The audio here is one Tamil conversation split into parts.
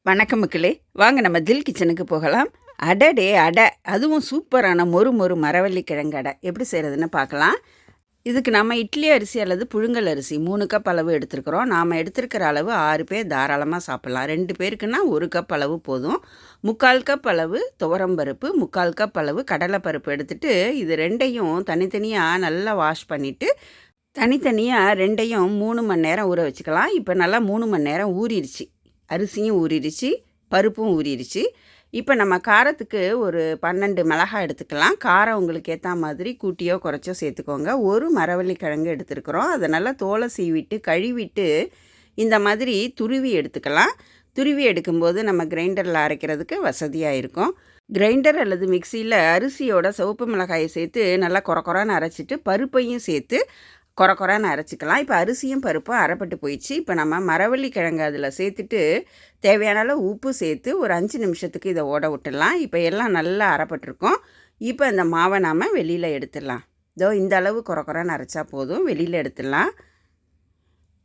வணக்கம் மக்களே, வாங்க நம்ம தில் கிச்சனுக்கு போகலாம். அடடே அடை, அதுவும் சூப்பரான மொறு மொறு மரவள்ளி கிழங்கு அடை எப்படி செய்கிறதுன்னு பார்க்கலாம். இதுக்கு நம்ம இட்லி அரிசி அல்லது புழுங்கல் அரிசி 3 கப் அளவு எடுத்துருக்குறோம். நாம் எடுத்துருக்கிற அளவு 6 பேர் தாராளமாக சாப்பிட்லாம். 2 பேருக்குன்னா 1 கப் அளவு போதும். 3/4 கப் அளவு துவரம்பருப்பு, 3/4 கப் அளவு கடலைப்பருப்பு எடுத்துகிட்டு இது ரெண்டையும் தனித்தனியாக நல்லா வாஷ் பண்ணிவிட்டு தனித்தனியாக ரெண்டையும் 3 மணி நேரம் ஊற வச்சுக்கலாம். இப்போ நல்லா 3 மணி நேரம் ஊறிடுச்சு. அரிசியும் ஊறிடுச்சு, பருப்பும் ஊறிடுச்சு. இப்போ நம்ம காரத்துக்கு ஒரு 12 மிளகாய் எடுத்துக்கலாம். காரம் உங்களுக்கு ஏற்ற மாதிரி கூட்டியோ குறைச்சோ சேர்த்துக்கோங்க. ஒரு மரவள்ளி கிழங்கு எடுத்துருக்குறோம். அதை நல்லா தோலை சீவிட்டு கழுவிட்டு இந்த மாதிரி துருவி எடுத்துக்கலாம். துருவி எடுக்கும்போது நம்ம கிரைண்டரில் அரைக்கிறதுக்கு வசதியாக இருக்கும். கிரைண்டர் அல்லது மிக்சியில் அரிசியோட சிவப்பு மிளகாயை சேர்த்து நல்லா கொரன்னு அரைச்சிட்டு பருப்பையும் சேர்த்து கொரன்னு அரைச்சிக்கலாம். இப்போ அரிசியும் பருப்பும் அரைப்பட்டு போயிடுச்சு. இப்போ நம்ம மரவள்ளி கிழங்கு அதில் சேர்த்துட்டு தேவையான அளவு உப்பு சேர்த்து ஒரு 5 நிமிஷத்துக்கு இதை ஓட விட்டுடலாம். இப்போ எல்லாம் நல்லா அரைப்பட்டிருக்கோம். இப்போ இந்த மாவை நாம் வெளியில் எடுத்துடலாம். இதோ இந்த அளவு கொரன்னு அரைச்சா போதும், வெளியில் எடுத்துடலாம்.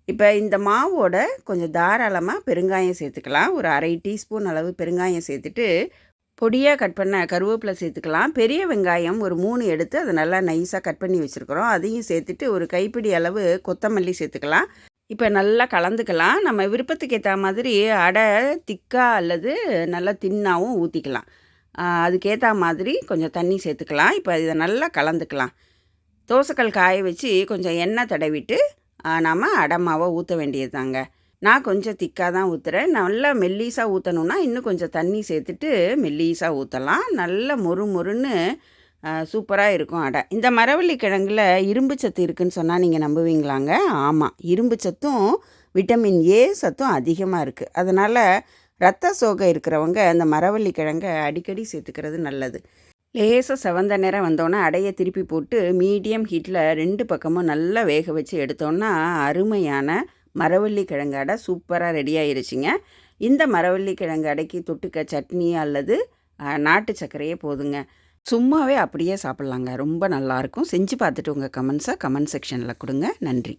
இப்போ இந்த மாவோட கொஞ்சம் தாராளமாக பெருங்காயம் சேர்த்துக்கலாம். ஒரு 1/2 டீஸ்பூன் அளவு பெருங்காயம் சேர்த்துட்டு பொடியாக கட் பண்ண கருவேப்பிலை சேர்த்துக்கலாம். பெரிய வெங்காயம் ஒரு 3 எடுத்து அதை நல்லா நைஸாக கட் பண்ணி வச்சுருக்குறோம். அதையும் சேர்த்துட்டு ஒரு கைப்பிடி அளவு கொத்தமல்லி சேர்த்துக்கலாம். இப்போ நல்லா கலந்துக்கலாம். நம்ம விருப்பத்துக்கு ஏற்ற மாதிரி அடை திக்காக அல்லது நல்லா தின்னாகவும் ஊற்றிக்கலாம். அதுக்கேற்ற மாதிரி கொஞ்சம் தண்ணி சேர்த்துக்கலாம். இப்போ இதை நல்லா கலந்துக்கலாம். தோசைக்கல் காய வச்சு கொஞ்சம் எண்ணெய் தடவிட்டு நாம் அடை மாவை ஊற்ற வேண்டியது தாங்க. நான் கொஞ்சம் திக்காக தான் ஊற்றுறேன். நல்லா மெல்லீஸாக ஊற்றணுன்னா இன்னும் கொஞ்சம் தண்ணி சேர்த்துட்டு மெல்லீஸாக ஊற்றலாம். நல்ல மொறுன்னு சூப்பராக இருக்கும் அடை. இந்த மரவள்ளி கிழங்குல இரும்பு சத்து இருக்குதுன்னு சொன்னால் நீங்கள் நம்புவீங்களாங்க? ஆமாம், இரும்பு சத்தும் விட்டமின் ஏ சத்தும் அதிகமாக இருக்குது. அதனால் இரத்த சோகை இருக்கிறவங்க அந்த மரவள்ளி கிழங்கை அடிக்கடி சேர்த்துக்கிறது நல்லது. லேசாக செவந்த நேரம் வந்தோன்னே அடையை திருப்பி போட்டு மீடியம் ஹீட்டில் 2 பக்கமும் நல்லா வேக வச்சு எடுத்தோன்னா அருமையான மரவள்ளி கிழங்கு அடை சூப்பராக ரெடி ஆயிருச்சுங்க. இந்த மரவள்ளி கிழங்கு அடைக்கு தொட்டுக்க சட்னி அல்லது நாட்டு சர்க்கரையே போதுங்க. சும்மாவே அப்படியே சாப்பிட்லாங்க. ரொம்ப நல்லாயிருக்கும். செஞ்சு பார்த்துட்டு உங்கள் கமெண்ட்ஸை கமெண்ட் செக்ஷனில் கொடுங்க. நன்றி.